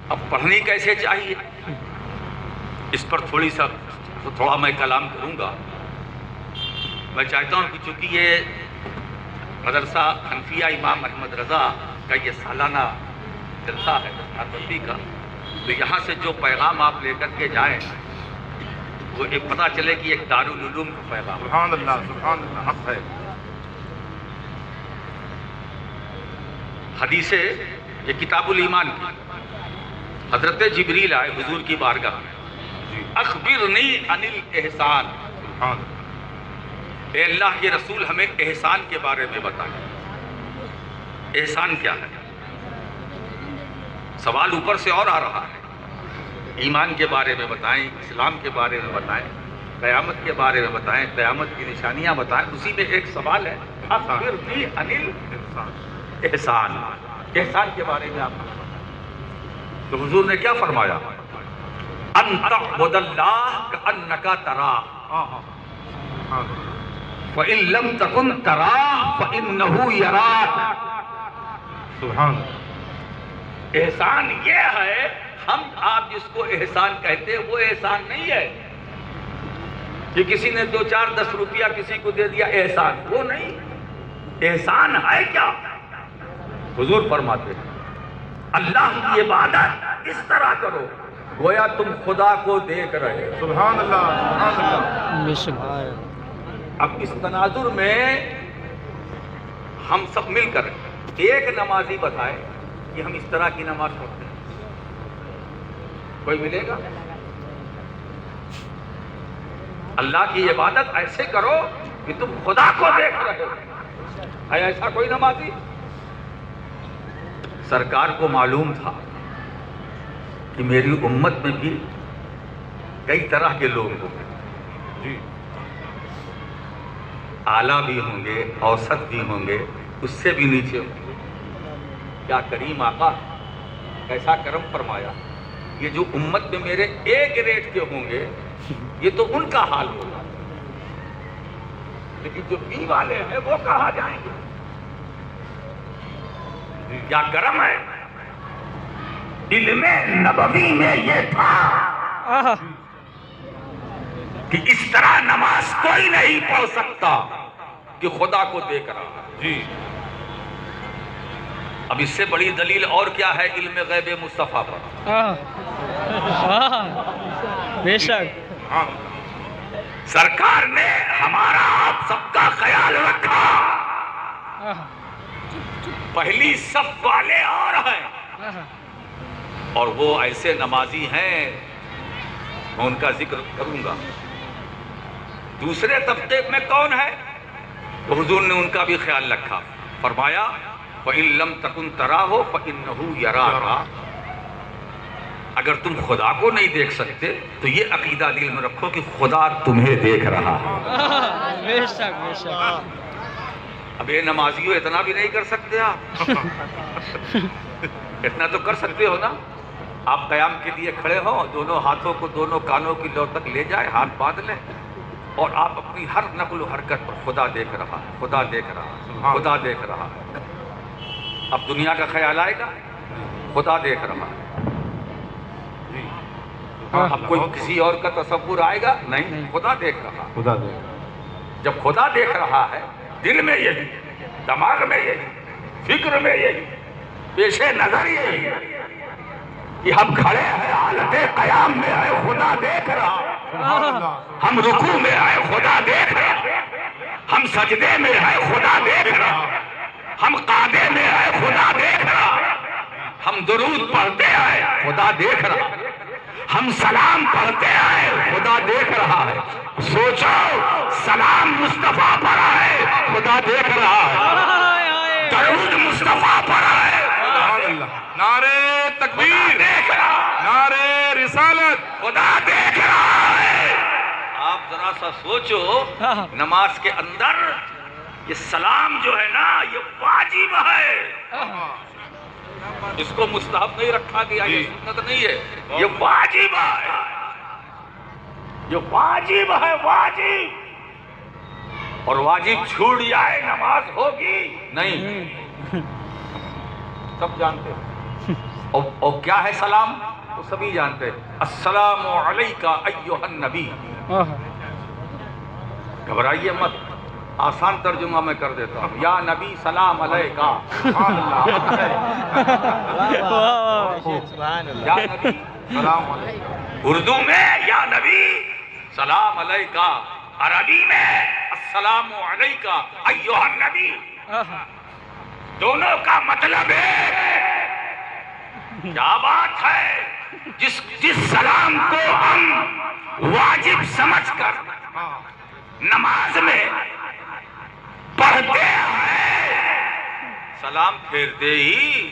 اب پڑھنی کیسے چاہیے اس پر تھوڑا میں کلام کروں گا۔ میں چاہتا ہوں کہ چونکہ یہ مدرسہ حنفیہ امام احمد رضا کا یہ سالانہ جلسہ ہے خطبی کا، تو یہاں سے جو پیغام آپ لے کر کے جائیں وہ ایک پتہ چلے کہ ایک دارالعلوم کا پیغام۔ سبحان اللہ حق ہے۔ حدیث یہ کتاب الایمان کی، حضرت جبریل آئے حضور کی بارگاہ میں، اخبرنی عن الاحسان، اے اللہ کے رسول ہمیں احسان کے بارے میں بتائیں، احسان کیا ہے؟ سوال اوپر سے اور آ رہا ہے، ایمان کے بارے میں بتائیں، اسلام کے بارے میں بتائیں، قیامت کے بارے میں بتائیں، قیامت کی نشانیاں بتائیں، اسی میں ایک سوال ہے اخبرنی عن الاحسان، احسان کے بارے میں آپ کو بتائیں۔ تو حضور نے کیا فرمایا؟ ان تعبد اللہ کأنک تراہ فإن لم تکن تراہ فإنہ یراک۔ سبحان اللہ۔ احسان یہ ہے، ہم آپ جس کو احسان کہتے ہیں وہ احسان نہیں ہے کہ کسی نے 2-4-10 روپیہ کسی کو دے دیا احسان، وہ نہیں۔ احسان ہے کیا؟ حضور فرماتے ہیں اللہ کی عبادت اس طرح کرو گویا تم خدا کو دیکھ رہے ہو۔ سبحان اللہ سبحان اللہ۔ اب اس تناظر میں ہم سب مل کر ایک نمازی بتائے کہ ہم اس طرح کی نماز پڑھتے ہیں، کوئی ملے گا؟ اللہ کی عبادت ایسے کرو کہ تم خدا کو دیکھ رہے ہو، ہے ایسا کوئی نمازی؟ سرکار کو معلوم تھا کہ میری امت میں بھی کئی طرح کے لوگ ہوں گے، جی اعلیٰ بھی ہوں گے، اوسط بھی ہوں گے، اس سے بھی نیچے ہوں گے۔ کیا کریم آقا کیسا کرم فرمایا، یہ جو امت میں میرے ایک ریٹ کے ہوں گے یہ تو ان کا حال ہوگا، لیکن جو بی والے ہیں وہ کہاں جائیں گے؟ کیا کرم ہے۔ علم نبوی میں یہ تھا کہ اس طرح نماز کوئی نہیں پڑھ سکتا کہ خدا کو دیکھ رہا ہے۔ جی اب اس سے بڑی دلیل اور کیا ہے علم غیب مصطفیٰ پر؟ بے شک ہاں سرکار نے ہمارا آپ سب کا خیال رکھا، پہلی صف والے اور ہیں اور وہ ایسے نمازی ہیں، میں ان کا ذکر کروں گا۔ دوسرے طبقے میں کون ہے؟ تو حضور نے ان کا بھی خیال رکھا، فرمایا فَإِن لَمْ تَكُنْ تَرَاهُ فَإِنَّهُ يَرَاكَ۔ اگر تم خدا کو نہیں دیکھ سکتے تو یہ عقیدہ دل میں رکھو کہ خدا تمہیں دیکھ رہا ہے۔ بے شک بے شک۔ اب یہ نمازیوں اتنا بھی نہیں کر سکتے آپ؟ اتنا تو کر سکتے ہو نا؟ آپ قیام کے لیے کھڑے ہو، دونوں ہاتھوں کو دونوں کانوں کی لو تک لے جائے، ہاتھ باندھ لیں اور آپ اپنی ہر نقل و حرکت پر خدا دیکھ رہا ہے، خدا دیکھ رہا ہے، خدا دیکھ رہا ہے۔ اب دنیا کا خیال آئے گا؟ خدا دیکھ رہا ہے۔ اب کوئی کسی اور کا تصور آئے گا؟ نہیں، خدا دیکھ رہا ہے۔ خدا دے۔ جب خدا دیکھ رہا ہے، دل میں یہی، دماغ میں یہی، فکر میں یہی، پیش نظر یہی کہ ہم کھڑے ہیں حالت قیام میں ہے، خدا دیکھ رہا ہے۔ سبحان اللہ۔ ہم رکوع میں آئے، خدا دیکھ رہا ہے۔ ہم سجدے میں آئے، خدا دیکھ رہا ہے۔ ہم قعدے میں آئے، خدا دیکھ رہا ہے۔ ہم درود پڑھتے آئے، خدا دیکھ رہا ہے۔ ہم سلام پڑھتے آئے، خدا دیکھ رہا ہے۔ سوچو سلام مصطفیٰ پر آئے، خدا دیکھ رہا ہے۔ درود مصطفیٰ پر آئے، سبحان اللہ۔ نعرہ تکبیر، دیکھ رہا ہے، نعرہ رسالت۔ خدا دیکھ رہا ہے۔ آپ ذرا سا سوچو نماز کے اندر یہ سلام جو ہے نا یہ واجب ہے، اس کو مستحب نہیں رکھا گیا، یہ سنت نہیں ہے، یہ واجب ہے، یہ واجب ہے، واجب۔ اور واجب چھوٹ جائے نماز ہوگی نہیں، سب جانتے ہیں۔ اور کیا ہے سلام؟ تو سبھی جانتے ہیں، السلام علیکہ ایھا النبی۔ گھبرائیے مت، آسان ترجمہ میں کر دیتا ہوں، یا نبی سلام علیکہ۔ یا نبی سلام علیکہ، اردو میں یا نبی سلام علیکہ، عربی میں السلام علیکہ ایھا النبی، دونوں کا مطلب ہے کیا بات ہے؟ جس سلام کو ہم واجب سمجھ کر نماز میں پڑھتے ہیں، سلام پھیرتے ہی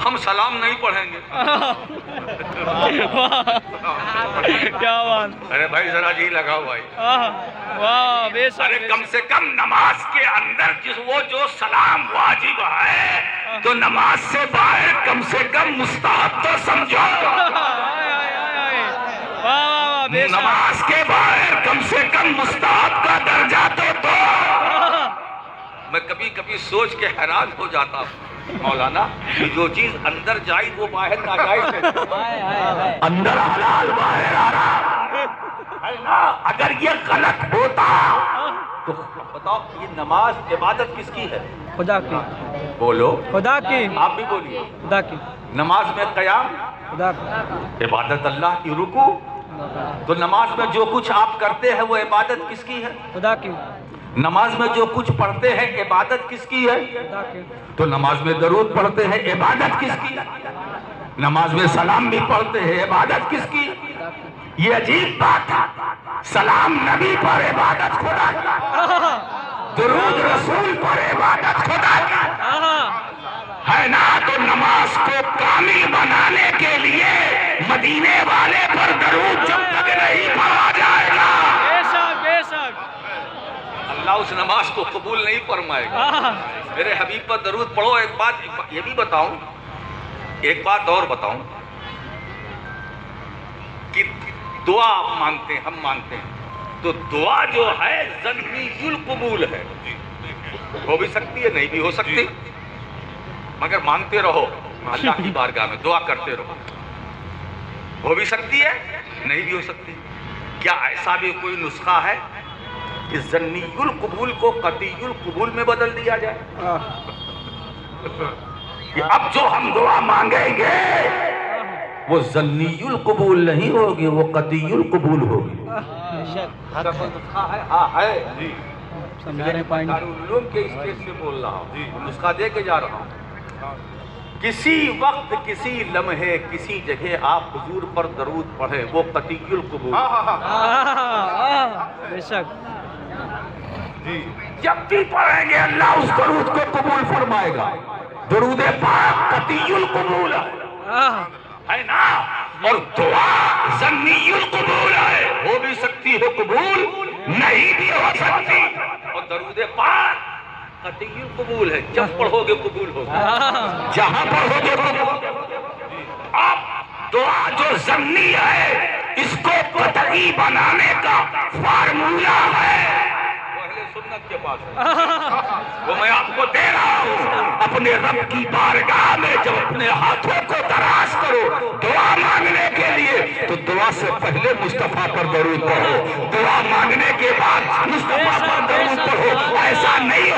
ہم سلام نہیں پڑھیں گے۔ کیا بات، ارے بھائی ذرا جی لگاؤ بھائی، واہ بے شک، ارے کم سے کم نماز کے اندر وہ جو سلام واجب ہے تو نماز سے باہر کم سے کم مستحب تو سمجھو۔ نماز کے باہر کم سے کم مستحب کا درجہ تو دو۔ میں کبھی کبھی سوچ کے حیران ہو جاتا ہوں مولانا، جو چیز اندر جائز وہ باہر ناجائز ہے، اندر حلال باہر حرام ہے نا؟ اگر یہ غلط ہوتا تو بتاؤ یہ نماز عبادت کس کی ہے؟ خدا کی، بولو، خدا کی، آپ بھی بولیے۔ خدا کی، نماز میں قیام خدا کی، عبادت اللہ کی، رکوع تو نماز میں جو کچھ آپ کرتے ہیں وہ عبادت کس کی ہے؟ خدا کی، نماز میں جو کچھ پڑھتے ہیں عبادت کس کی ہے؟ خدا کی، تو نماز میں درود پڑھتے ہیں عبادت کس کی؟ نماز میں سلام بھی پڑھتے ہیں عبادت کس کی؟ یہ عجیب بات ہے، سلام نبی پر عبادت خدا کی، درود رسول پر عبادت خدا کی ہے نا؟ تو نماز کو کامل بنانے کے لیے مدینے والے پر درود جب تک نہیں پڑھا جائے گا بے شک، بے شک، اللہ اس نماز کو قبول نہیں فرمائے گا۔ میرے حبیب پر درود پڑھو۔ ایک بات یہ بھی بتاؤں، ایک بات اور بتاؤں کہ دعا آپ مانگتے ہیں، ہم مانگتے ہیں، تو دعا جو ہے ظنی القبول ہے، ہو بھی سکتی ہے نہیں بھی ہو سکتی، مگر مانگتے رہو اللہ کی بارگاہ میں، دعا کرتے رہو، ہو بھی سکتی ہے نہیں بھی ہو سکتی۔ کیا ایسا بھی کوئی نسخہ ہے کہ ظنی القبول کو قطعی القبول میں بدل دیا جائے؟ کہ اب جو ہم دعا مانگیں گے وہ ظنی القبول نہیں ہوگی، وہ قطعی القبول ہوگی۔ بے شک، نسخہ ہے؟ ہاں ہے، سمجھانے پائیں گے، دارالعلوم کے اسٹیج سے بول رہا ہوں، نسخہ دے کے جا رہا ہوں۔ کسی وقت، کسی لمحے، کسی جگہ آپ حضور پر درود پڑھیں، وہ قطعی القبول۔ بے شک، جب بھی پڑھیں گے اللہ اس درود کو قبول فرمائے گا۔ درود پاک قطعی القبول ہے نا؟ اور دعا ظنی القبول ہے، ہو بھی سکتی ہے قبول، نہیں بھی ہو سکتی، اور درود پاک قطعی القبول ہے، جب پڑھو گے قبول ہوگا، جہاں پڑھو گے قبول۔ اب دعا جو ضمنی ہے اس کو قطعی بنانے کا فارمولہ ہے، وہ اہل سنت کے پاس ہے، وہ میں آپ کو دے رہا ہوں۔ اپنے رب کی بارگاہ میں جب اپنے ہاتھوں کو دراز کرو دعا مانگنے کے لیے تو دعا سے پہلے مصطفیٰ پر درود پڑھو، دعا مانگنے کے بعد مصطفیٰ پر درود پڑھو۔ ایسا نہیں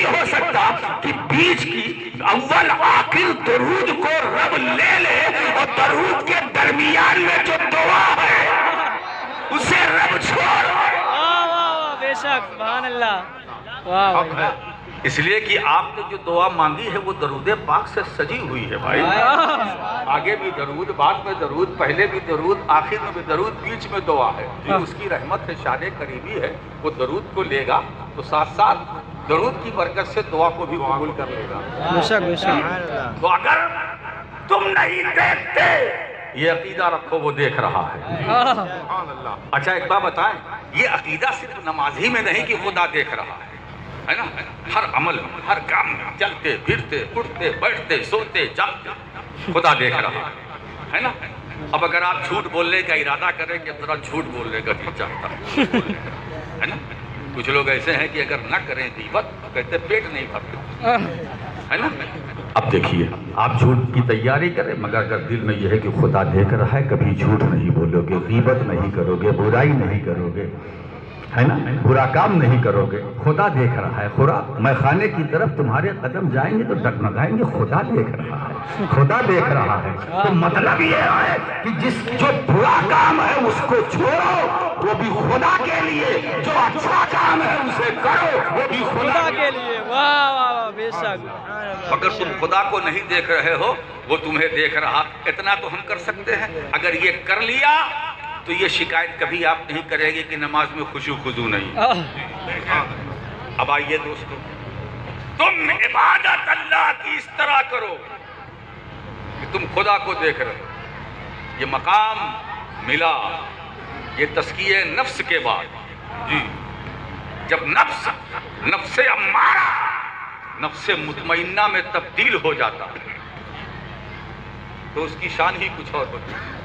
ہو سکتا کہ بیچ کی اول آخر درود کو رب لے لے اور درود کے درمیان میں جو دعا ہے اسے رب چھوڑ۔ بے شک، سبحان اللہ، واہ، اس لیے کہ آپ نے جو دعا مانگی ہے وہ درود پاک سے سجی ہوئی ہے بھائی، آگے بھی درود، بعد میں درود، پہلے بھی درود، آخر میں بھی درود، بیچ میں دعا ہے۔ اس کی رحمت ہے، شان قریبی ہے، وہ درود کو لے گا تو ساتھ ساتھ درود کی برکت سے دعا کو بھی قبول کر لے گا۔ بے شک، بے شک، تو اگر تم نہیں دیکھتے، یہ عقیدہ رکھو وہ دیکھ رہا ہے۔ اچھا ایک بات بتائیں، یہ عقیدہ صرف نمازی میں نہیں کہ خدا دیکھ رہا ہے نا؟ ہر عمل میں، ہر کام میں، چلتے پھرتے، اٹھتے بیٹھتے، سوتے جاگتے، خدا دیکھ رہا ہے نا؟ اب اگر آپ جھوٹ بولنے کا ارادہ کریں کہ ذرا جھوٹ بولنے کا دل چاہتا ہے نا؟ کچھ لوگ ایسے ہیں کہ اگر نہ کریں غیبت تو کہتے پیٹ نہیں بھرتا ہے نا؟ اب دیکھیے آپ جھوٹ کی تیاری کریں مگر اگر دل میں یہ ہے کہ خدا دیکھ رہا ہے کبھی جھوٹ نہیں بولو گے غیبت نہیں کرو گے برائی نہیں کرو گے ہے نا برا کام نہیں کرو گے خدا دیکھ رہا ہے میں خانے کی طرف تمہارے قدم جائیں گے تو ڈگمگائیں گے خدا دیکھ رہا ہے خدا دیکھ رہا ہے تو مطلب یہ ہے کہ جو برا کام ہے اس کو چھوڑو وہ بھی خدا کے لیے جو اچھا کام ہے اسے کرو وہ بھی خدا کے لیے واہ واہ واہ بے شک اگر تم خدا کو نہیں دیکھ رہے ہو وہ تمہیں دیکھ رہا اتنا تو ہم کر سکتے ہیں اگر یہ کر لیا تو یہ شکایت کبھی آپ نہیں کرے گے کہ نماز میں خشوع خضوع نہیں اب آئیے دوستو تم عبادت اللہ کی اس طرح کرو کہ تم خدا کو دیکھ رہے ہو یہ مقام ملا یہ تزکیہ نفس کے بعد جی جب نفس امارہ نفس مطمئنہ میں تبدیل ہو جاتا ہے تو اس کی شان ہی کچھ اور ہوتی ہے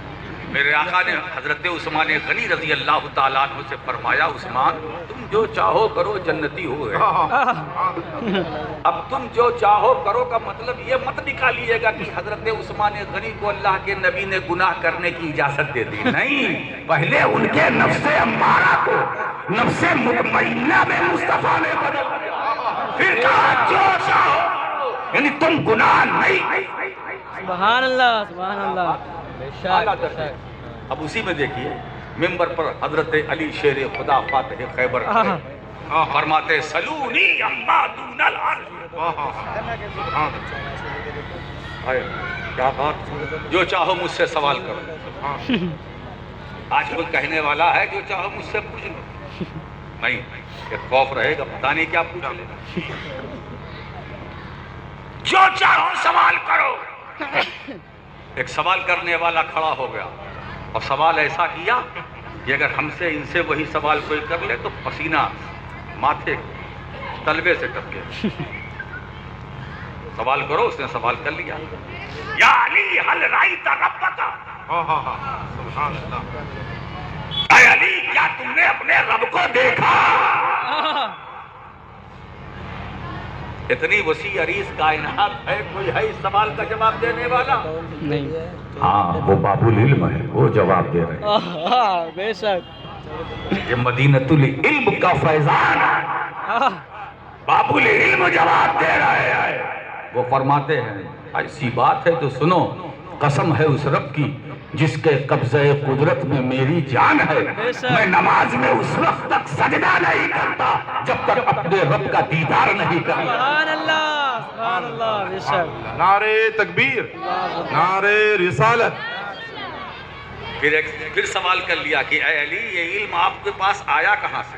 میرے آقا نے حضرت عثمان غنی رضی اللہ تعالیٰ عنہ سے فرمایا عثمان تم جو چاہو کرو جنتی ہو گئے اب تم جو چاہو کرو کا مطلب یہ مت نکالیے گا کہ حضرت عثمان غنی کو اللہ کے نبی نے گناہ کرنے کی اجازت دے دی نہیں پہلے ان کے نفس امارہ کو نفس مطمئنہ میں مصطفیٰ نے بدل دیا پھر کہا جو چاہو یعنی تم گناہ نہیں سبحان اللہ سبحان اللہ اب اسی میں دیکھیے ممبر پر حضرت علی شیر خدا فاتح خیبر فرماتے سلونی اما دون العرش کیا بات جو چاہو مجھ سے سوال کرو آج کوئی کہنے والا ہے جو چاہو مجھ سے پوچھ لو نہیں ایک خوف رہے گا پتہ نہیں کیا پوچھ لے جو چاہو سوال کرو ایک سوال کرنے والا کھڑا ہو گیا اور سوال ایسا کیا کہ اگر ہم سے ان سے وہی سوال کوئی کر لے تو پسینہ ماتھے تلوے سے ٹپکے سوال کرو اس نے سوال کر لیا یا علی حل رأیت ربک سبحان اللہ اے علی کیا تم نے اپنے رب کو دیکھا اتنی وسیع عریض کائنات ہے کوئی ہے اس سوال کا جواب دینے والا نہیں ہاں وہ باب العلم ہے وہ جواب دے رہے ہیں بے شک یہ مدینۃ العلم کا فیضان باب العلم جواب دے رہے ہیں وہ فرماتے ہیں ایسی بات ہے تو سنو قسم ہے اس رب کی جس کے قبضہ قدرت میں میری جان ہے میں نماز میں اس وقت تک سجدہ نہیں کرتا جب تک اپنے رب کا دیدار نہیں کرتا سبحان اللہ بے شک نعرہ تکبیر نعرہ رسالت پھر سوال کر لیا کہ اے علی یہ علم آپ کے پاس آیا کہاں سے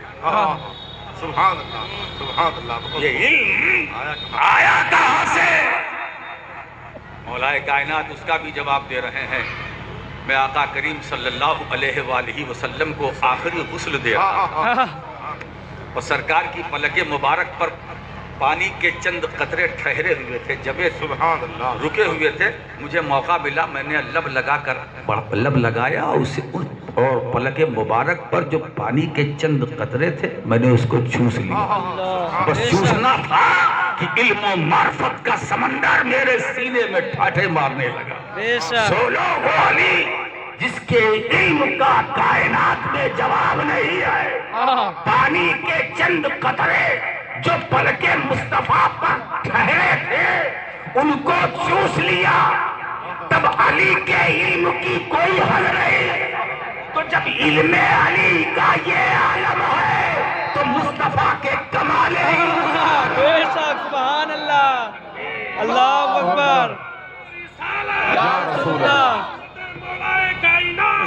سبحان اللہ یہ علم آیا کہاں سے مولا کائنات اس کا بھی جواب دے رہے ہیں میں آقا کریم صلی اللہ علیہ وآلہ وسلم کو آخری غسل دے رہا تھا اور سرکار کی پلک مبارک پر پانی کے چند قطرے ٹھہرے ہوئے تھے جبے سبحان اللہ رکے ہوئے تھے مجھے موقع ملا میں نے لب لگایا اور پلک مبارک پر جو پانی کے چند قطرے تھے میں نے اس کو چوس لیا بس چوسنا تھا کہ علم و معرفت کا سمندر میرے سینے میں ٹھاٹھے مارنے لگا سولو وہ علی جس کے علم کا کائنات میں جواب نہیں ہے پانی کے چند قطرے جو پلک مصطفیٰ پر ٹھہرے تھے ان کو چوس لیا تب علی کے علم کی کوئی حد نہیں تو جب علم علی کا یہ عالم ہے تو مصطفیٰ کے کمال بے شک سبحان اللہ اللہ اکبر یا رسول اللہ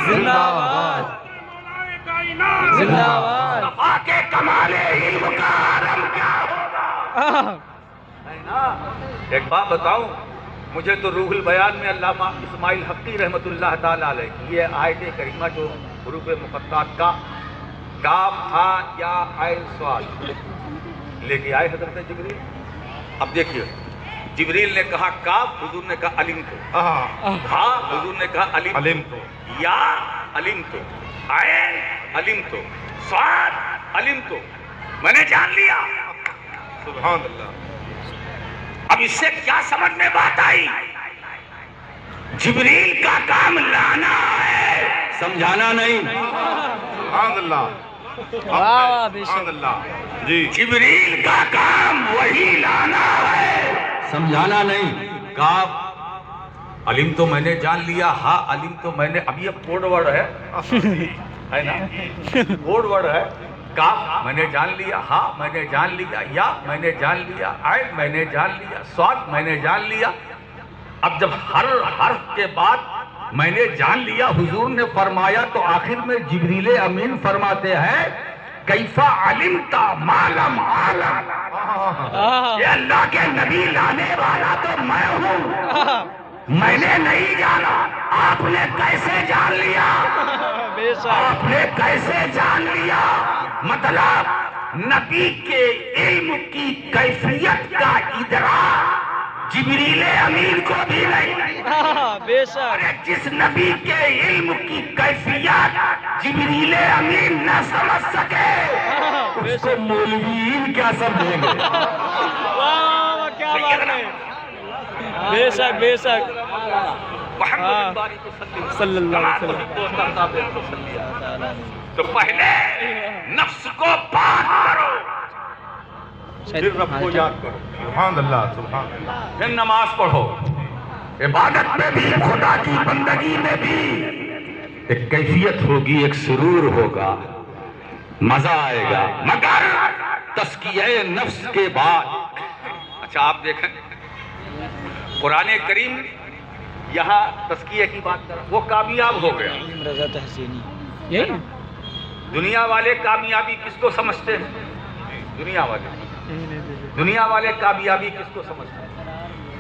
زندہ باد زندہ باد مصطفیٰ کے کمال علم کا عالم کیا ہوگا ایک بات بتاؤں مجھے تو روح البیان میں علامہ اسماعیل حقی رحمت اللہ تعالیٰ علیہ یہ آیت کریمہ جو حروف مقطعات کا کاف تھا یا عین صاد لے کے آئے حضرت جبریل اب دیکھیے جبریل نے کہا کاف حضور نے کہا علم تو ہاں حضور نے کہا علم تو یا علم تو عین علم تو صاد علم تو میں نے جان لیا سبحان اللہ اب اب اس سے کیا سمجھ میں بات آئی؟ جبریل کا کام لانا ہے، سمجھانا نہیں۔ سبحان اللہ واہ، بے شک۔ سبحان اللہ جی جبریل کا کام وہی لانا ہے، سمجھانا نہیں۔ کہا علم تو میں نے جان لیا، ہاں علم تو میں نے، اب یہ کوڈ ورڈ ہے نا، کوڈ ورڈ ہے۔ کہا میں نے جان لیا، ہاں میں نے جان لیا، یا میں نے جان لیا، عین میں نے جان لیا، صاد میں نے جان لیا۔ اب جب ہر حرف کے بعد میں نے جان لیا حضور نے فرمایا، تو آخر میں جبریل امین فرماتے ہیں کیفا علمتا ما لم اعلم، یہ اللہ کے نبی لانے والا تو میں ہوں، میں نے نہیں جانا، آپ نے کیسے جان لیا؟ بے شک۔ آپ نے کیسے جان لیا؟ مطلب نبی کے علم کی کیفیت کا ادراک جبریل امین کو بھی نہیں۔ بے شک۔ ارے جس نبی کے علم کی کیفیت جبریل امین نہ سمجھ سکے، بے اس کو مولویین کیا سمجھیں گے؟ واہ، کیا بات ہے۔ بے شک بے شک۔ محمد صلی اللہ علیہ وسلم۔ تو پہلے نفس کو پاک کرو، پھر رب کو یاد کرو، سبحان اللہ سبحان اللہ پھر نماز پڑھو۔ عبادت میں بھی، خدا کی بندگی میں بھی ایک کیفیت ہوگی، ایک سرور ہوگا، مزہ آئے گا، مگر تزکیہ نفس کے بعد۔ اچھا آپ دیکھیں قرآن کریم یہاں تزکیہ کی بات کر، وہ کامیاب ہو گیا۔ رضا تحسینی یہی دنیا والے کامیابی کس کو سمجھتے ہیں؟ دنیا والے کامیابی کس کو سمجھتے ہیں؟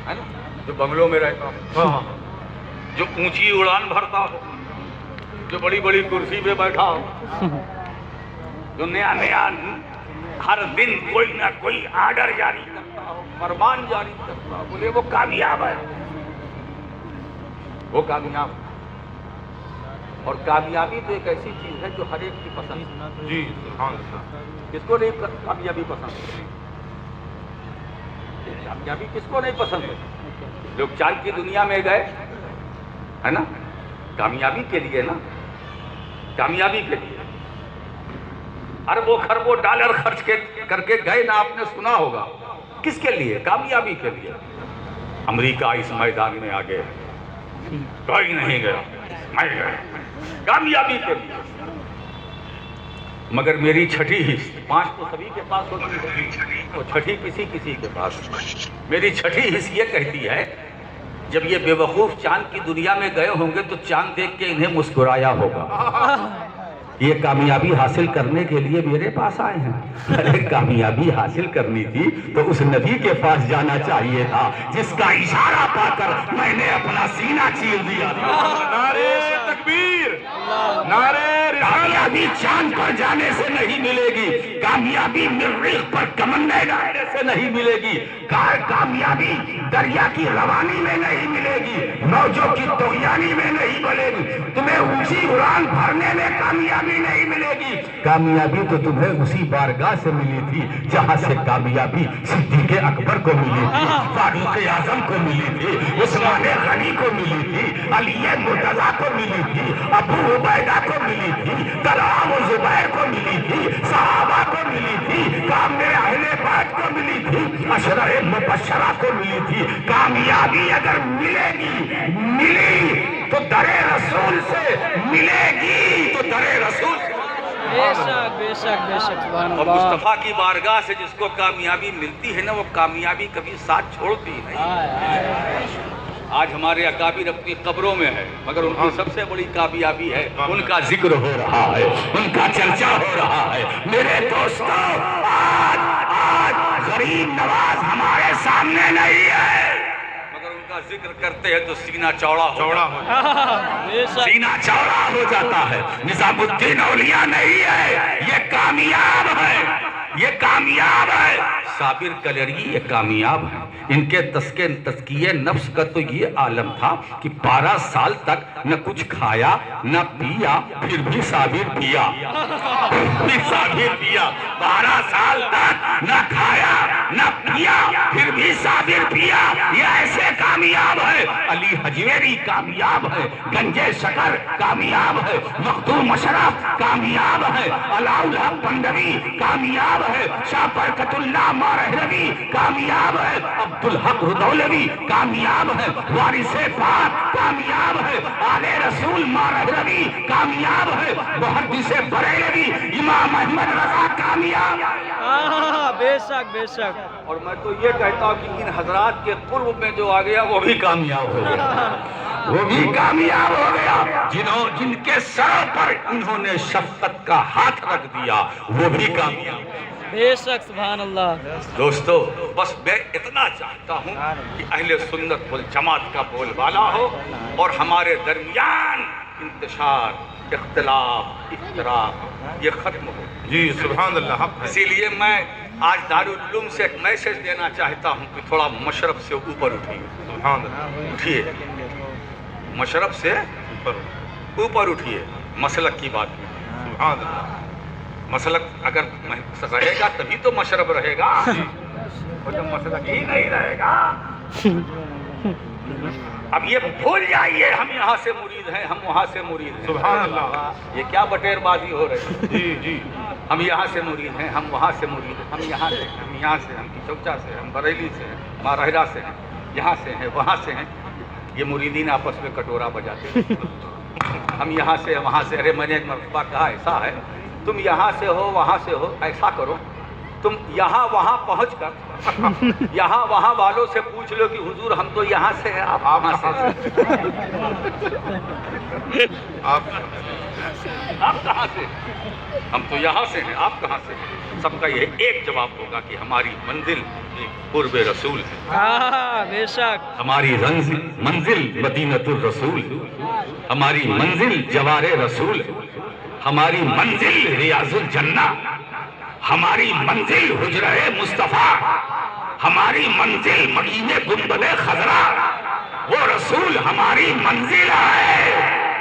ہے نا؟ جو بنگلوں میں رہتا ہو، جو اونچی اڑان بھرتا ہو، جو بڑی بڑی کرسی پہ بیٹھا ہو، جو نیا نیا ہر دن کوئی نہ کوئی آرڈر جاری کرتا ہو، فرمان جاری کرتا ہو، بولے وہ کامیاب ہے، وہ کامیاب۔ اور کامیابی تو ایک ایسی چیز ہے جو ہر ایک کی پسند ہے۔ جی سبحان اللہ کس کو نہیں کامیابی پسند ہے؟ کامیابی کس کو نہیں پسند ہے؟ لوگ چاند کی دنیا میں گئے ہے نا، کامیابی کے لیے نا، کامیابی کے لیے اربوں خربوں ڈالر خرچ کر کے گئے نا، آپ نے سنا ہوگا، کس کے لیے؟ کامیابی کے لیے۔ امریکہ اس میدان میں آگے ہے، کوئی نہیں گیا، میں گیا، کامیابی کے لیے۔ مگر میری چھٹی حص، 5 تو سبھی کے پاس ہوتی ہے، وہ چھٹی کسی کسی کے پاس۔ میری چھٹی حص یہ کہتی ہے جب یہ بے وقوف چاند کی دنیا میں گئے ہوں گے تو چاند دیکھ کے انہیں مسکرایا ہوگا، یہ کامیابی حاصل کرنے کے لیے میرے پاس آئے ہیں۔ ارے کامیابی حاصل کرنی تھی تو اس نبی کے پاس جانا چاہیے تھا جس کا اشارہ پا کر میں نے اپنا سینہ چیر دیا تھا۔ نعرے تکبیر نعرے رسالت کامیابی چاند پر جانے سے نہیں ملے گی، کامیابی مریخ پر کمندے ڈالنے سے نہیں ملے گی، کامیابی دریا کی روانی میں نہیں ملے گی، موجوں کی طغیانی میں نہیں ملے گی، تمہیں اونچی اڑان بھرنے میں کامیابی نہیں ملے گی۔ کامیابی تو تمہیں اسی بارگاہ سے ملی تھی جہاں سے کامیابی صدیق اکبر کو ملی تھی، فاروق اعظم کو ملی تھی، عثمان غنی کو ملی تھی، علی مرتضیٰ کو ملی تھی، ابو عبیدہ کو ملی تھی، طلحہ و زبیر کو ملی تھی، صحابہ کو ملی تھی، کامل اہل بیت کو ملی تھی، اشرار مبشرہ کو ملی تھی۔ کامیابی اگر ملے گی، ملی تو در رسول سے ملے گی، تو در رسول سے۔ بے شک بے شک بے شک، سبحان اور اللہ۔ مصطفیٰ کی بارگاہ سے جس کو کامیابی ملتی ہے نا، وہ کامیابی کبھی ساتھ چھوڑتی نہیں۔ آج ہمارے اکابر اپنی قبروں میں ہے، مگر ان کی سب سے بڑی کامیابی ہے ان کا ذکر ہو رہا ہے، ان کا چرچا ہو رہا ہے۔ میرے دوستو، آج غریب نواز ہمارے سامنے نہیں ہے، مگر ان کا ذکر کرتے ہیں تو سینہ چوڑا ہو بے شک سینہ چوڑا ہو جاتا ہے۔ نظام الدین اولیاء نہیں ہے، یہ کامیاب ہے، یہ کامیاب ہے، صابر کلری یہ کامیاب ہے۔ ان کے تزکیہ نفس کا تو یہ عالم تھا کہ 12 سال تک نہ کچھ کھایا نہ پیا، پھر بھی صابر پیا، پھر صابر پیا، 12 سال تک نہ کھایا نہ پیا، پھر بھی صابر پیا۔ یہ ایسے کامیاب ہے۔ علی حجویری کامیاب ہے، گنجے شکر کامیاب ہے، مخدوم اشرف کامیاب ہے، علاء الحق بندری کامیاب ہے، شاہ برکت اللہ مارہروی کامیاب ہے، عبدالحق دولوی کامیاب ہے، وارث پاک کامیاب ہے، آل رسول مارہروی کامیاب ہے، محدث بریلوی امام احمد رضا کامیاب ہے۔ بے شک بے شک۔ اور میں تو یہ کہتا ہوں کہ ان حضرات کے قرب میں جو آ گیا وہ بھی کامیاب ہو گیا، وہ بھی کامیاب ہو گیا۔ جن کے سروں پر انہوں نے شفقت کا ہاتھ رکھ دیا وہ بھی کامیاب۔ بے شک، سبحان اللہ۔ دوستو بس میں اتنا چاہتا ہوں کہ اہل سنت والجماعت کا بول بالا ہو اور ہمارے درمیان انتشار، اختلاف، افتراق یہ ختم ہو۔ جی سبحان اللہ، حق ہے۔ اسی لیے میں آج دارالعلوم سے ایک میسج دینا چاہتا ہوں کہ تھوڑا مشرب سے اوپر اٹھیے، سبحان اللہ، اٹھیے، مشرب سے اوپر اٹھیے، مسلک کی بات کی۔ سبحان اللہ، مسلک اگر رہے گا تبھی تو مشرب رہے گا، اور جب مسلک ہی نہیں رہے گا اب یہ بھول جائیے ہم یہاں سے مرید ہیں، ہم وہاں سے مرید ہیں۔ سبحان اللہ، یہ کیا بٹیر بازی ہو رہی ہے؟ جی جی، ہم یہاں سے مرید ہیں، ہم وہاں سے مرید ہیں، ہم یہاں سے ہیں، ہم یہاں سے ہیں، ہم کی چوچا سے ہیں، ہم بریلی سے ہیں، مارہرہ سے ہیں، یہاں سے ہیں، وہاں سے ہیں۔ یہ مریدین آپس میں کٹورا بجاتے ہیں، ہم یہاں سے وہاں سے۔ ارے میں نے ایک مرتبہ کہا ایسا ہے تم یہاں سے ہو وہاں سے ہو، ایسا کرو تم یہاں وہاں پہنچ کر یہاں وہاں والوں سے پوچھ لو کہ حضور ہم تو یہاں سے ہیں، آپ کہاں سے ہیں؟ آپ آپ کہاں سے؟ ہم تو یہاں سے ہیں، آپ کہاں سے ہیں؟ سب کا یہ ایک جواب ہوگا کہ ہماری منزل قرب رسول ہے، بے شک۔ ہماری منزل مدینۃ الرسول، ہماری منزل جوار رسول، ہماری منزل ریاض الجنہ، ہماری منزل حجرہ مصطفیٰ، ہماری منزل مدینہ گنبد خضرا۔ وہ رسول ہماری منزل ہے،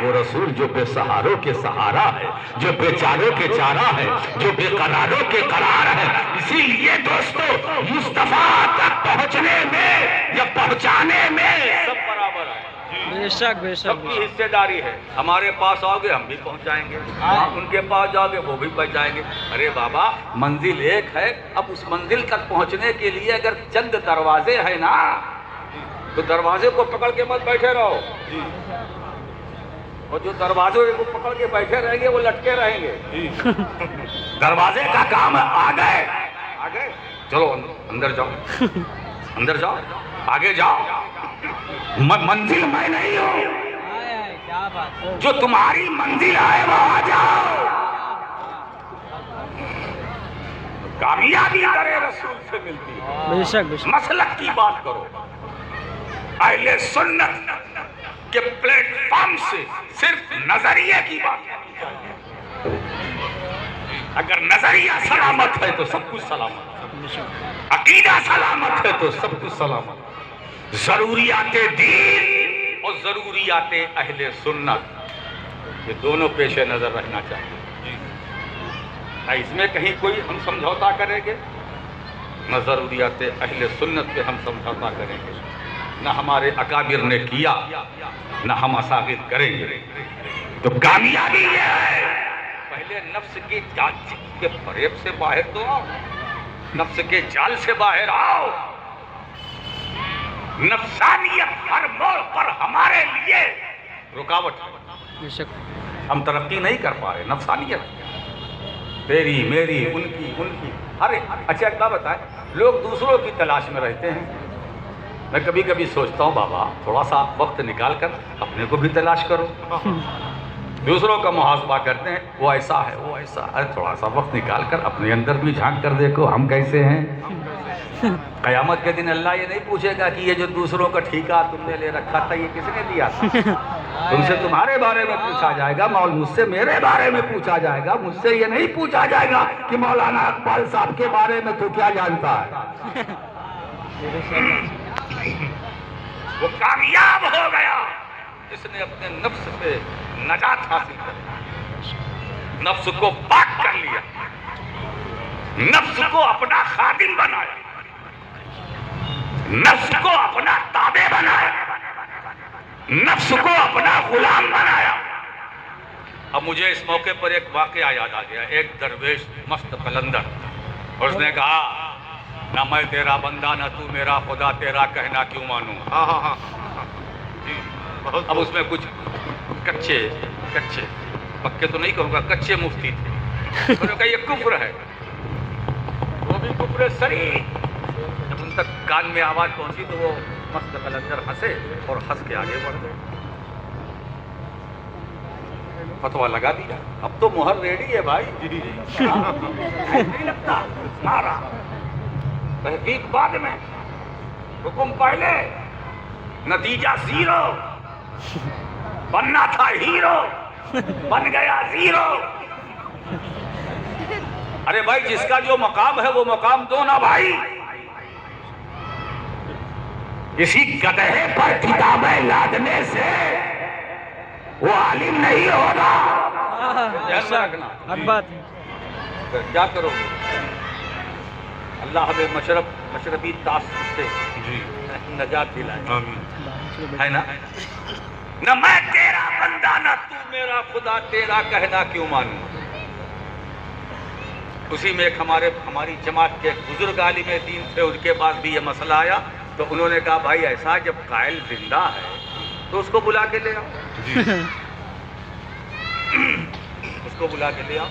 وہ رسول جو بے سہاروں کے سہارا ہے، جو بے چاروں کے چارہ ہے، جو بے قراروں کے قرار ہے۔ اسی لیے دوستو مصطفیٰ تک پہنچنے میں یا پہنچانے میں سب برابر ہے، بے شک بے سب شک۔ کی حصے داری ہے۔ ہمارے پاس آؤ گے ہم بھی پہنچائیں گے، ان کے پاس جاؤ گے وہ بھی پہنچائیں گے۔ ارے بابا منزل ایک ہے، اب اس منزل تک پہنچنے کے لیے اگر چند دروازے ہیں نا تو دروازے کو پکڑ کے مت بیٹھے رہو، اور جو دروازے کو پکڑ کے بیٹھے رہیں گے وہ لٹکے رہیں گے۔ دروازے کا کام ہے، آ گئے چلو اندر جاؤ، اندر جاؤ، آگے جاؤ۔ منزل میں نہیں ہوں، کیا بات ہے۔ جو تمہاری منزل ہے وہ آ جاؤ۔ کامیابی در رسول سے ملتی ہے۔ بے شک بے شک۔ مسلک کی بات کرو، اہل سنت کے پلیٹ فارم سے صرف نظریے کی بات کرو۔ اگر نظریہ سلامت ہے تو سب کچھ سلامت ہے، عقیدہ سلامت ہے تو سب کچھ سلامت ہے۔ ضروریات دین اور ضروریات اہل سنت یہ دونوں پیش نظر رہنا چاہیے۔ نہ اس میں کہیں کوئی ہم سمجھوتا کریں گے، نہ ضروریات اہل سنت پہ ہم سمجھوتا کریں گے، نہ ہمارے اکابر نے کیا نہ ہم اساغر کریں گے۔ تو کامیابی یہ ہے پہلے نفس کی جال کے فریب سے باہر تو آؤ، نفس کے جال سے باہر آؤ۔ نفسانیت ہر موڑ پر ہمارے لیے رکاوٹ ہے، بے شک۔ ہم ترقی نہیں کر پا رہے۔ نفسانیت تیری میری ان کی ہر ایک۔ اچھا ایک بات بتائیں، لوگ دوسروں کی تلاش میں رہتے ہیں، میں کبھی کبھی سوچتا ہوں بابا تھوڑا سا وقت نکال کر اپنے کو بھی تلاش کرو۔ دوسروں کا محاسبہ کرتے ہیں، وہ ایسا ہے وہ ایسا ہے، تھوڑا سا وقت نکال کر اپنے اندر بھی جھانک کر دیکھو ہم کیسے ہیں۔ قیامت کے دن اللہ یہ نہیں پوچھے گا کہ یہ جو دوسروں کا ٹھیکہ تم نے لے رکھا تھا یہ کس نے دیا تھا، تم سے تمہارے بارے میں پوچھا جائے گا، مول مجھ سے میرے بارے میں پوچھا جائے گا، مجھ سے یہ نہیں پوچھا جائے گا کہ مولانا اقبال صاحب کے بارے میں تو کیا جانتا ہے۔ وہ کامیاب ہو گیا جس نے اپنے نفس سے نجات حاصل کر، نفس کو پاک کر لیا، نفس کو اپنا خادم بنایا، نفس کو اپنا تابع بنایا، نفس کو اپنا غلام بنایا۔ اب مجھے اس موقع پر ایک واقعہ یاد آ گیا، ایک درویش مست قلندر، اور اس نے کہا نہ میں تیرا بندہ نہ تو میرا خدا، تیرا کہنا کیوں مانوں۔ ہاں ہاں ہاں جی بہت اب اس میں کچھ کچے پکے تو نہیں کہوں گا، کچے مفتی تھے، انہوں نے کہا یہ کفر ہے، وہ بھی کفر سری۔ جب ان تک کان میں آواز پہنچی تو وہ مست قلندر ہنسے اور ہنس کے آگے بڑھ گئے، فتوا لگا دیا۔ اب تو مہر ریڈی ہے بھائی، نہیں لگتا مارا، تحقیق بعد میں، حکم پہلے، نتیجہ زیرو۔ بننا تھا ہیرو، بن گیا زیرو۔ ارے بھائی جس کا جو مقام ہے وہ مقام دو نا بھائی، کسی گدھے پر کتابیں لادنے سے وہ عالم نہیں ہوگا، ذہن میں رکھنا۔ حق بات۔ کیا کرو گے؟ اللہ ہمیں مشربی تعصب سے جی نجات دلائے، آمین۔ ہے نا؟ نہ میں تیرا بندہ نہ تو میرا خدا، تیرا کہنا کیوں مانوں۔ اسی میں ایک ہماری جماعت کے بزرگ عالم دین تھے، ان کے پاس بھی یہ مسئلہ آیا تو انہوں نے کہا بھائی ایسا جب قائل زندہ ہے تو اس کو بلا کے لے آؤ، جی اس کو بلا کے لے آؤ۔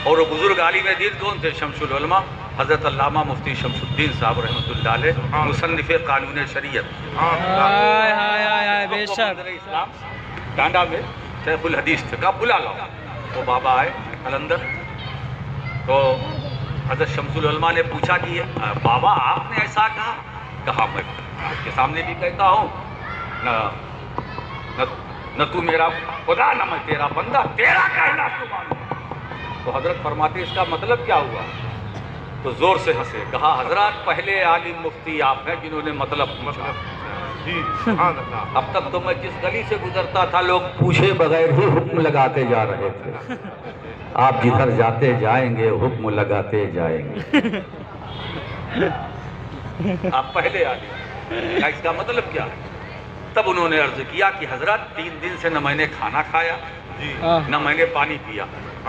اور وہ بزرگ عالم دین کون تھے؟ شمس العلماء حضرت علامہ مفتی شمس الدین صاحب رحمۃ اللہ علیہ، مصنف قانون شریعت، ہائے ہائے ہائے ہائے، بے شک۔ اسلام ڈانڈا میں شیخ الحدیث تھے، کہا بلا لاؤ۔ وہ بابا آئے قلندر، تو حضرت شمس العلماء نے پوچھا کہ بابا آپ نے ایسا کہا میں آپ کے سامنے بھی کہتا ہوں نہ تو میرا خدا نہ میں تیرا بندہ، تیرا کہنا کیوں مانوں۔ تو حضرت فرماتے اس کا مطلب کیا ہوا؟ تو زور سے ہنسے، کہا حضرات پہلے عالم مفتی آپ ہیں جنہوں نے مطلب پوچھا، جی سبحان اللہ۔ اب تک تو میں جس گلی سے گزرتا تھا لوگ پوچھے بغیر ہی حکم لگاتے جا رہے تھے، آپ جدھر جاتے جائیں گے حکم لگاتے جائیں گے۔ آپ پہلے آ گئے، اس کا مطلب کیا ہے؟ تب انہوں نے عرض کیا کہ حضرات 3 دن سے نہ میں نے کھانا کھایا جی نہ میں نے پانی پیا،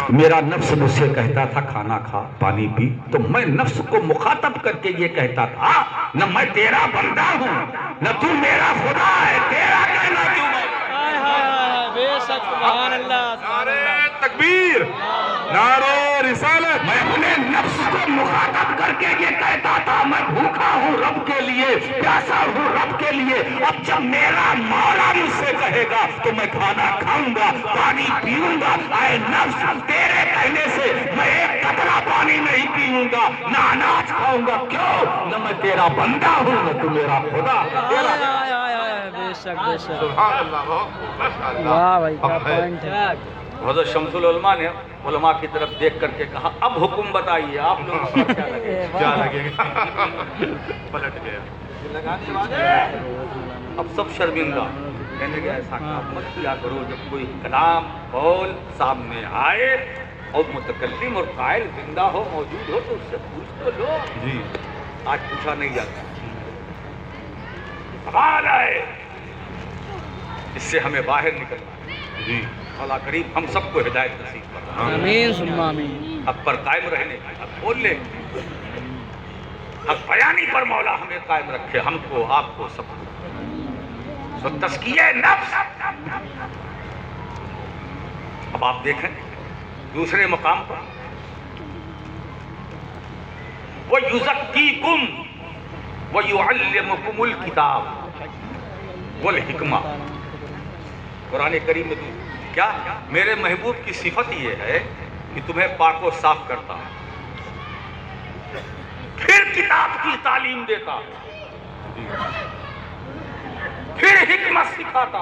میرا نفس مجھ سے کہتا تھا کھانا کھا پانی پی، تو میں نفس کو مخاطب کر کے یہ کہتا تھا نہ میں تیرا بندہ ہوں نہ تو میرا خدا ہے، تیرا کہنا کیوں مانوں۔ ہائے ہائے ہائے، بے شک، سبحان اللہ، سبحان نعرہ اللہ۔ تکبیر، نعرہ رسالت۔ میں اپنے نفس کو مخاطب کر کے یہ کہتا تھا میں بھوکا ہوں رب کے لیے، پیاسا ہوں رب کے لیے، اب جب میرا مولا مجھ سے کہے گا تو میں کھانا کھاؤں گا پانی پیوں گا۔ اے نفس تیرے کہنے سے میں ایک قطرہ پانی نہیں پیوں گا نہ اناج کھاؤں گا، کیوں؟ نہ میں تیرا بندہ ہوں نہ تو میرا خدا۔ ہائے ہائے ہائے ہائے، بے شک بے شک۔ سبحان اللہ، بہت ماشاء اللہ۔ واہ بھائی کیا حق ہے۔ پوائنٹ ہے۔ حضرت شمس العلماء نے علماء کی طرف دیکھ کر کے کہا اب حکم بتائیے آپ لوگوں کو کیا لگے گا؟ کیا لگے گا؟ پلٹ گیا۔ لگانے والے اب سب شرمندہ، کہنے کہ ایسا کام مت کیا کرو، جب کوئی کلام قول سامنے آئے اور متکلم اور قائل زندہ ہو موجود ہو تو اس سے پوچھ تو لو۔ جی آج پوچھا نہیں جاتا، سوال آئے اس سے ہمیں باہر نکلنا ہے۔ جی اللہ کریم ہم سب کو ہدایت نصیب فرمائے، آمین ثم آمین۔ حق پر قائم رہنے کی، حق بول لے، حق بیانی پر مولا ہمیں قائم رکھے، ہم کو آپ کو سب کو۔ تو تزکیہ نفس، اب آپ دیکھیں دوسرے مقام پر وَيُزَكِّيكُمْ وَيُعَلِّمُكُمُ الْكِتَابَ وَالْحِكْمَةَ۔ قرآن کریم میں کیا میرے محبوب کی صفت یہ ہے کہ تمہیں پاک و صاف کرتا، پھر کتاب کی تعلیم دیتا، پھر حکمت سکھاتا،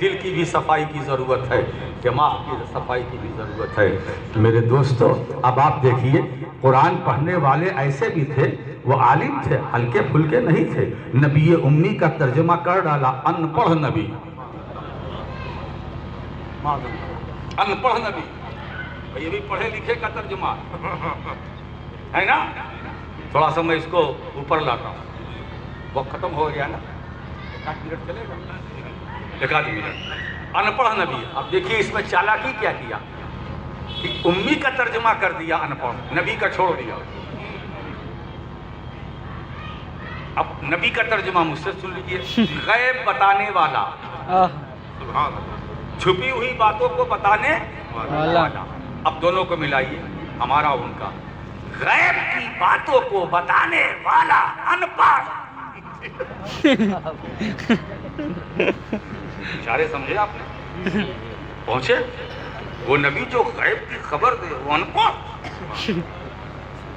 دل کی بھی صفائی کی ضرورت ہے، دماغ کی صفائی کی بھی ضرورت ہے۔ میرے دوستو اب آپ دیکھیے قرآن پڑھنے والے ایسے بھی تھے، وہ عالم تھے، ہلکے پھلکے نہیں تھے۔ نبی امی کا ترجمہ کر ڈالا ان پڑھ نبی، ان پڑھ نبی، یہ بھی پڑھے لکھے کا ترجمہ ہے نا۔ تھوڑا سا میں اس کو اوپر لاتا ہوں، وقت ختم ہو گیا نا، ایک آدھ منٹ چلے گا، ایک آدھ منٹ۔ ان پڑھ نبی، اب دیکھیے اس میں چالاکی کیا کیا کہ امی کا ترجمہ کر دیا ان پڑھ، نبی کا چھوڑ دیا۔ اب نبی کا ترجمہ مجھ سے سن لیجیے، غیب بتانے والا، سبحان اللہ، چھپی ہوئی باتوں کو بتانے والا۔ اب دونوں کو ملائیے، ہمارا اور ان کا۔ غیب کی باتوں کو بتانے والا ان پڑھ۔ اشارے سمجھے آپ نے؟ پہنچے؟ وہ نبی جو غیب کی خبر دے وہ ان پڑھ۔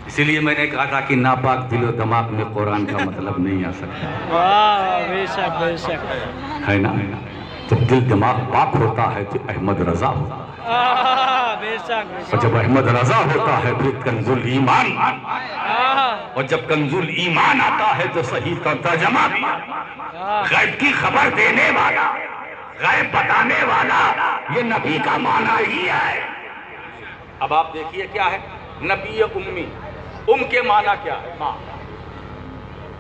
اسی لیے میں نے کہا تھا کہ ناپاک دل و دماغ میں قرآن کا مطلب نہیں آ سکتا، واہ بے شک بے شک، ہے نا۔ جب دل دماغ پاک ہوتا ہے تو احمد رضا ہوتا ہے، بے شک بے اور شک، جب احمد رضا ہوتا ہے پھر کنز ایمان، اور جب کنز ایمان آتا ہے تو صحیح کا ترجمہ بھی۔ غیب کی خبر دینے والا، غیب بتانے والا، یہ نبی کا معنی ہی ہے۔ اب آپ دیکھیے کیا ہے نبی امی، ام کے معنی کیا ہے؟ ماں۔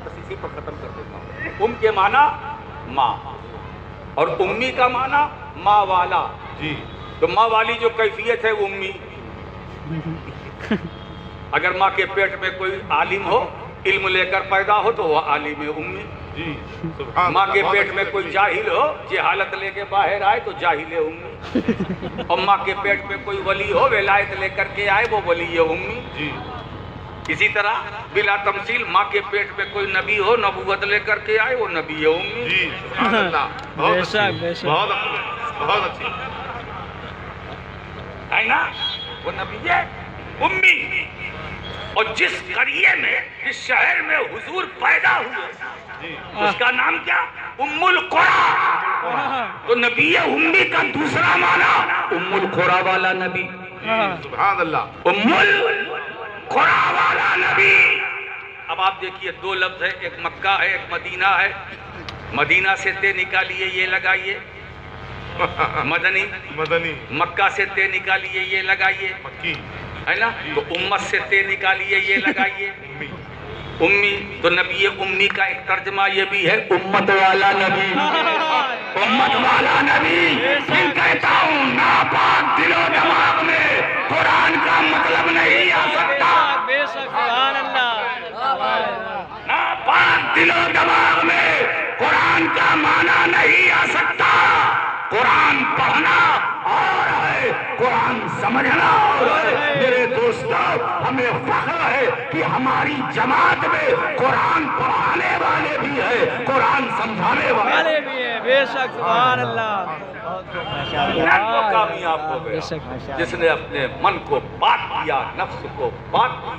بس اسی پر ختم کر دیتا ہوں۔ ام کے معنی ماں، اور امی کا معنی ماں والا۔ جی تو ماں والی جو کیفیت ہے وہ امی۔ اگر ماں کے پیٹ میں کوئی عالم ہو، علم لے کر پیدا ہو تو وہ عالم امی۔ جی سبحان ماں اللہ، کے بہت پیٹ میں کوئی جاہل ہو، جہالت لے کے باہر آئے تو جاہل امی۔ اور ماں کے پیٹ میں کوئی ولی ہو، ولایت لے کر کے آئے وہ ولی امی۔ جی اسی طرح بلا تمثیل ماں کے پیٹ میں کوئی نبی ہو، نبوت لے کر کے آئے وہ نبی امی۔ جی سبحان اللہ، بے بہت شک، اچھی، بے شک۔ بہت اچھی، بہت اچھی۔ ہے نا، وہ نبی امی۔ اور جس قریے میں، جس شہر میں حضور پیدا ہوئے جی اس کا نام کیا؟ ام القریٰ۔ تو نبی امی کا دوسرا معنی ام القریٰ والا نبی، سبحان اللہ، ام القریٰ والا نبی۔ اب آپ دیکھیے دو لفظ ہے، ایک مکہ ہے ایک مدینہ ہے۔ مدینہ سے تے نکالیے یہ لگائیے مدنی، مدنی، مکہ سے تے نکالیے یہ لگائیے، مکی، ہے نا۔ تو امت سے تے نکالیے یہ لگائیے امی، امی۔ تو نبی امی کا ایک ترجمہ یہ بھی ہے امت والا نبی، امت والا نبی۔ میں کہتا ہوں ناپاک دل و دماغ میں قرآن کا مطلب نہیں آ سکتا، بے شک، سبحان اللہ۔ ناپاک دل و دماغ میں قرآن کا معنی نہیں آ سکتا۔ قرآن پڑھنا اور ہے، قرآن سمجھنا اور ہے۔ میرے دوستو ہمیں فخر ہے کہ ہماری جماعت میں قرآن پڑھانے والے بھی ہیں، قرآن سمجھانے والے والے بھی ہیں، بے شک، سبحان اللہ۔ وہ کامیاب ہو بے گیا شک، جس نے اپنے من کو پاک کیا، نفس کو پاک کیا۔